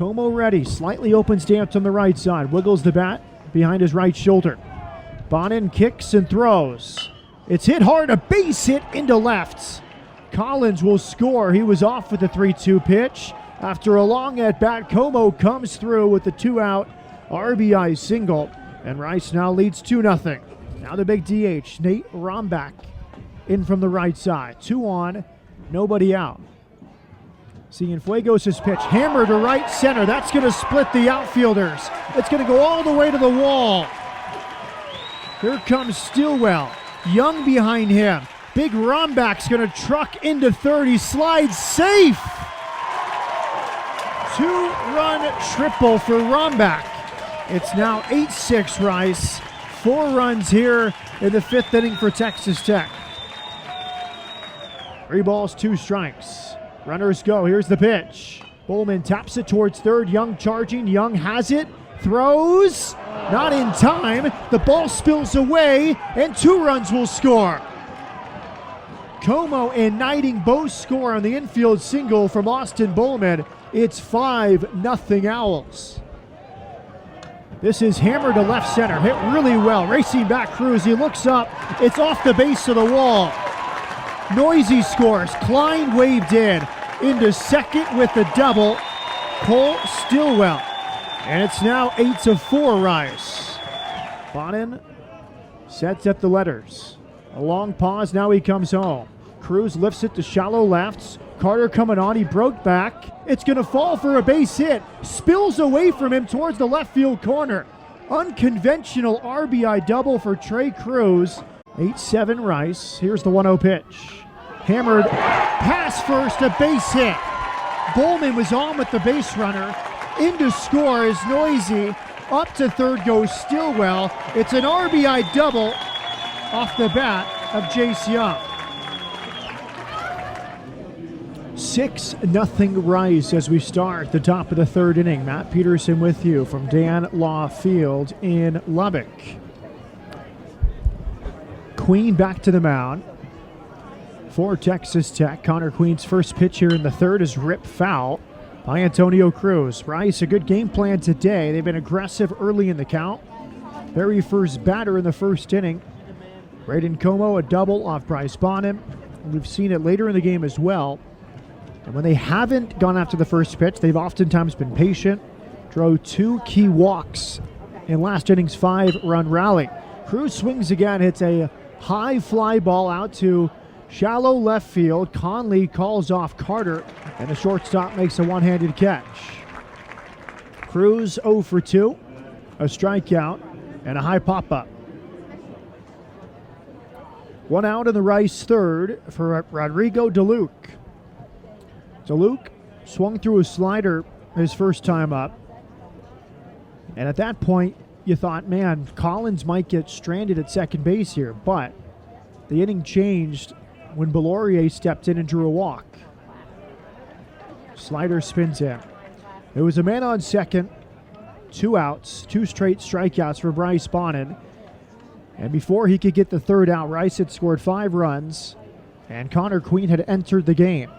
Como ready, slightly open stance on the right side, wiggles the bat behind his right shoulder. Bonin kicks and throws. It's hit hard, a base hit into left. Collins will score. He was off with the 3-2 pitch. After a long at-bat, Como comes through with the 2-out RBI single, and Rice now leads 2-0. Now the big DH, Nate Rombach, in from the right side. 2 on, nobody out. Cienfuegos' pitch, hammer to right center. That's going to split the outfielders. It's going to go all the way to the wall. Here comes Stillwell. Young behind him. Big Rombach's going to truck into third. He slides safe. 2-run triple for Rombach. It's now 8-6 Rice. 4 runs here in the 5th inning for Texas Tech. 3 balls, 2 strikes. Runners go. Here's the pitch. Bowman taps it towards third. Young charging. Young has it. Throws. Not in time. The ball spills away, and 2 runs will score. Como and Knighting both score on the infield single from Austin Bowman. It's 5-0 Owls. This is hammered to left center. Hit really well. Racing back Cruz. He looks up. It's off the base of the wall. Noisy scores. Klein waved in. Into second with the double. Cole Stillwell. And it's now 8-4 Rice. Bonin sets up the letters. A long pause. Now he comes home. Cruz lifts it to shallow lefts. Carter coming on. He broke back. It's going to fall for a base hit. Spills away from him towards the left field corner. Unconventional RBI double for Trey Cruz. 8-7 Rice. Here's the 1-0 pitch. Hammered pass first, a base hit. Bowman was on with the base runner. Into score is Noisy. Up to third goes Stillwell. It's an RBI double off the bat of Jace Young. 6-0 Rice as we start the top of the 3rd inning. Matt Pedersen with you from Dan Law Field in Lubbock. Queen back to the mound for Texas Tech. Connor Queen's first pitch here in the 3rd is ripped foul by Antonio Cruz. Rice, a good game plan today. They've been aggressive early in the count. Very first batter in the 1st inning. Braden Como, a double off Bryce Bonin. We've seen it later in the game as well. And when they haven't gone after the first pitch, they've oftentimes been patient. Drove 2 key walks in last inning's 5-run rally. Cruz swings again, hits a high fly ball out to shallow left field. Conley calls off Carter, and the shortstop makes a one-handed catch. Cruz 0 for 2, a strikeout, and a high pop-up. 1 out in the Rice 3rd for Rodrigo DeLuke. DeLuke swung through a slider his first time up, and at that point you thought, man, Collins might get stranded at second base here, but the inning changed when Belaurier stepped in and drew a walk. Slider spins in. It was a man on second, 2 outs, 2 straight strikeouts for Bryce Bonin. And before he could get the 3rd out, Rice had scored 5 runs, and Connor Queen had entered the game.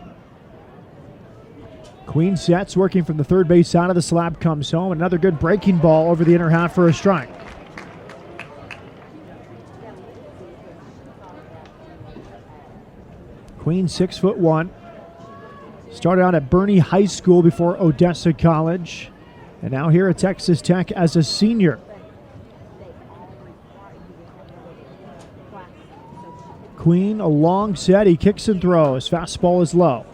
Queen sets, working from the 3rd base side of the slab, comes home. Another good breaking ball over the inner half for a strike. Queen 6'1". Started out at Bernie High School before Odessa College, and now here at Texas Tech as a senior. Queen, a long set. He kicks and throws. Fastball is low.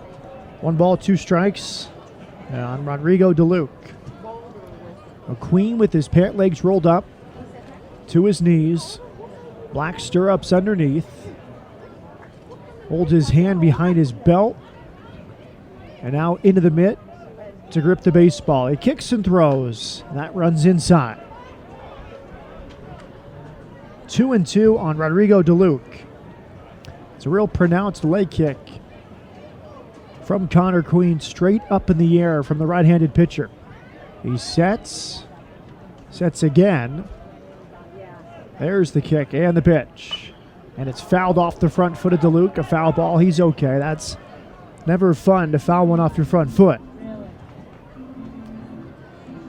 1 ball, 2 strikes on Rodrigo DeLuke. A Queen with his pant legs rolled up to his knees. Black stirrups underneath. Holds his hand behind his belt. And now into the mitt to grip the baseball. He kicks and throws. That runs inside. 2-2 on Rodrigo DeLuke. It's a real pronounced leg kick from Connor Queen, straight up in the air from the right-handed pitcher. He sets again. There's the kick and the pitch. And it's fouled off the front foot of DeLuke. A foul ball. He's okay. That's never fun to foul one off your front foot.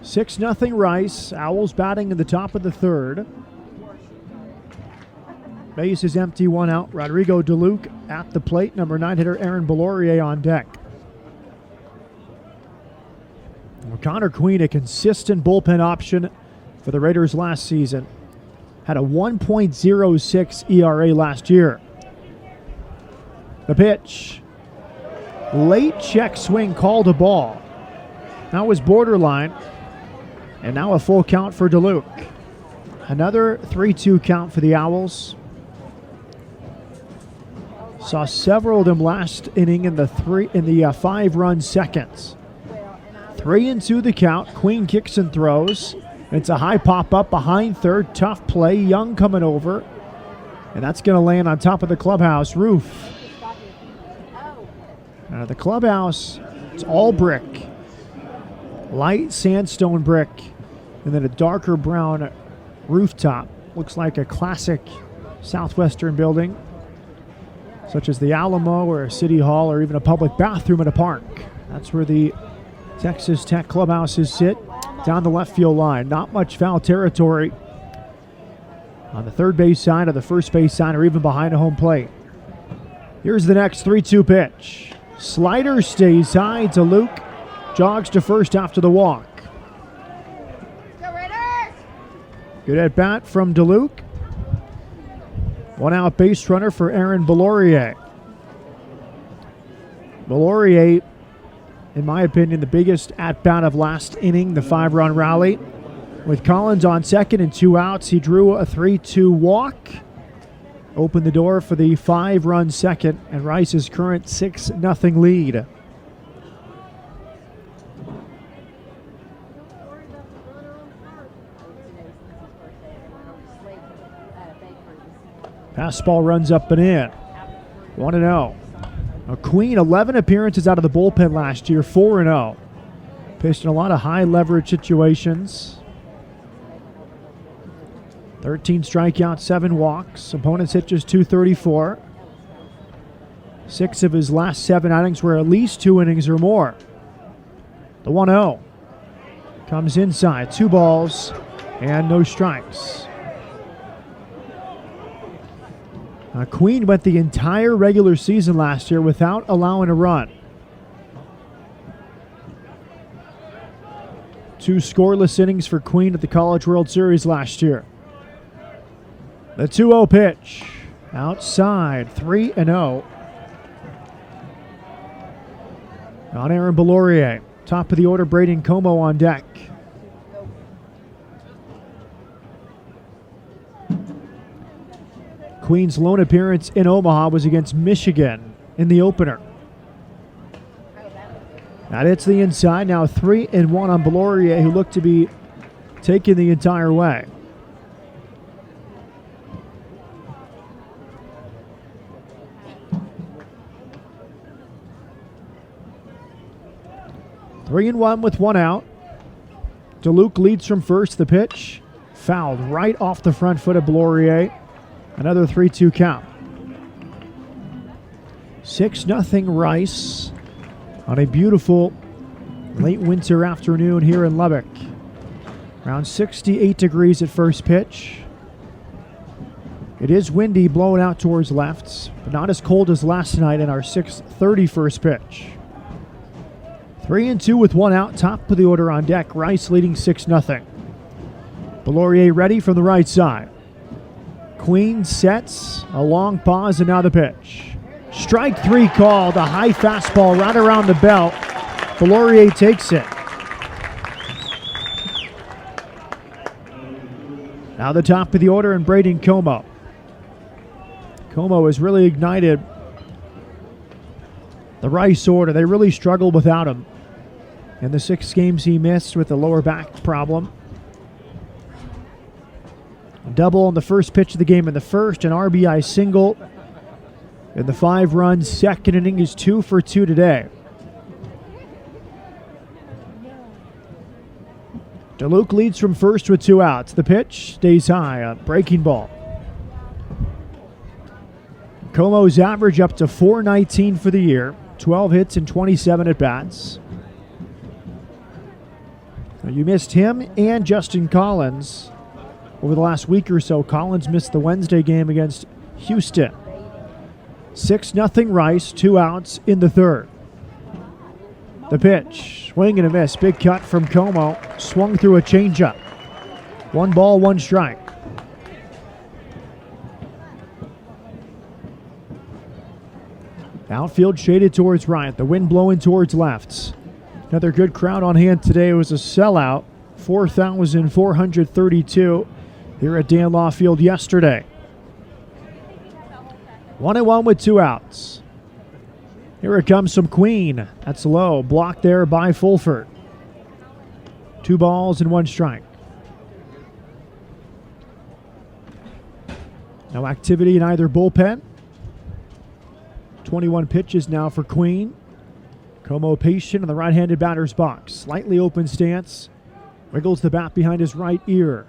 6-0 Rice. Owls batting in the top of the third. Base is empty, 1 out. Rodrigo DeLuke at the plate. Number 9 hitter Aaron Bellorier on deck. Well, Connor Queen, a consistent bullpen option for the Raiders last season. Had a 1.06 ERA last year. The pitch. Late check swing, called a ball. That was borderline. And now a full count for DeLuke. Another 3-2 count for the Owls. Saw several of them last inning in the 5-run seconds. 3-2 the count. Queen kicks and throws. It's a high pop up behind third. Tough play. Young coming over. And that's going to land on top of the clubhouse roof. The clubhouse, it's all brick. Light sandstone brick. And then a darker brown rooftop. Looks like a classic southwestern building, such as the Alamo or a city hall or even a public bathroom at a park. That's where the Texas Tech clubhouses sit, down the left field line. Not much foul territory on the third base side or the first base side or even behind a home plate. Here's the next 3-2 pitch. Slider stays high to Luke. Jogs to first after the walk. Good at bat from DeLuke. 1 out base runner for Aaron Bellorier. Bellorier, in my opinion, the biggest at bat of last inning, the 5-run rally. With Collins on second and 2 outs, he drew a 3-2 walk. Opened the door for the 5-run second and Rice's current 6-0 lead. Fastball runs up and in. 1-0. A Queen, 11 appearances out of the bullpen last year, 4-0. Pitched in a lot of high leverage situations. 13 strikeouts, 7 walks. Opponents hit just .234. 6 of his last 7 outings were at least 2 innings or more. The 1-0 comes inside. 2 balls and no strikes. Queen went the entire regular season last year without allowing a run. 2 scoreless innings for Queen at the College World Series last year. The 2-0 pitch. Outside, 3-0. On Aaron Bellorier. Top of the order, Braden Como on deck. Queen's lone appearance in Omaha was against Michigan in the opener. That hits the inside. Now 3-1 on Bellorier, who looked to be taken the entire way. Three and one with 1 out. DeLuke leads from first. The pitch fouled right off the front foot of Bellorier. Another 3-2 count. 6-0 Rice on a beautiful late winter afternoon here in Lubbock. Around 68 degrees at first pitch. It is windy, blowing out towards left, but not as cold as last night in our 6:30 first pitch. 3-2 with 1 out, top of the order on deck. Rice leading 6-0. Bellorier ready from the right side. Queen sets, a long pause, and now the pitch. Strike 3 called, a high fastball right around the belt. Bellorier takes it. Now the top of the order and Braden Como. Como has really ignited the Rice order. They really struggled without him in the 6 games he missed with a lower back problem. A double on the first pitch of the game in the first, an RBI single in the 5-run second inning. He's 2 for 2 today. DeLuke leads from first with 2 outs. The pitch stays high, a breaking ball. Como's average up to .419 for the year, 12 hits and 27 at-bats. You missed him and Justin Collins over the last week or so. Collins missed the Wednesday game against Houston. 6-0 Rice, 2 outs in the third. The pitch, swing and a miss. Big cut from Como. Swung through a changeup. 1 ball, 1 strike. Outfield shaded towards right. The wind blowing towards left. Another good crowd on hand today. It was a sellout. 4,432 here at Dan Law Field yesterday. 1-1 with 2 outs. Here it comes from Queen. That's low. Blocked there by Fulford. 2 balls and 1 strike. No activity in either bullpen. 21 pitches now for Queen. Como patient in the right-handed batter's box. Slightly open stance. Wiggles the bat behind his right ear.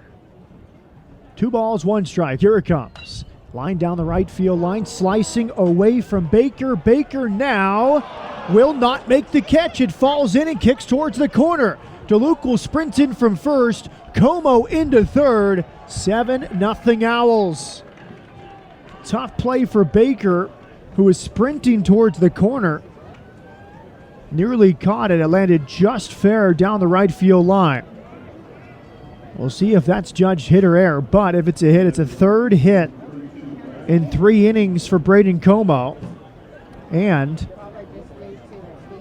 2 balls, 1 strike. Here it comes. Line down the right field line. Slicing away from Baker. Baker now will not make the catch. It falls in and kicks towards the corner. DeLuke will sprint in from first. Como into third. 7-0 Owls. Tough play for Baker, who is sprinting towards the corner. Nearly caught it. It landed just fair down the right field line. We'll see if that's judged hit or error, but if it's a hit, it's a 3rd hit in 3 innings for Braden Como. And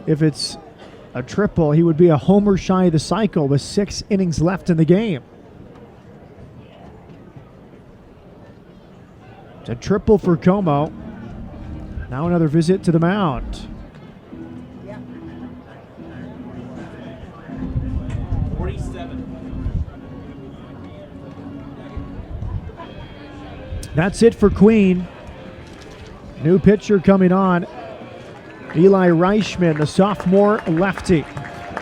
if it's a triple, he would be a homer shy of the cycle with 6 innings left in the game. It's a triple for Como. Now another visit to the mound. That's it for Queen. New pitcher coming on. Eli Reichman, the sophomore lefty.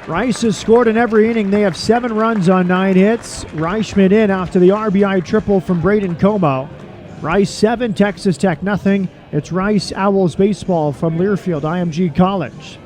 Rice has scored in every inning. They have 7 runs on 9 hits. Reichman in after the RBI triple from Braden Como. Rice 7, Texas Tech nothing. It's Rice Owls baseball from Learfield IMG College.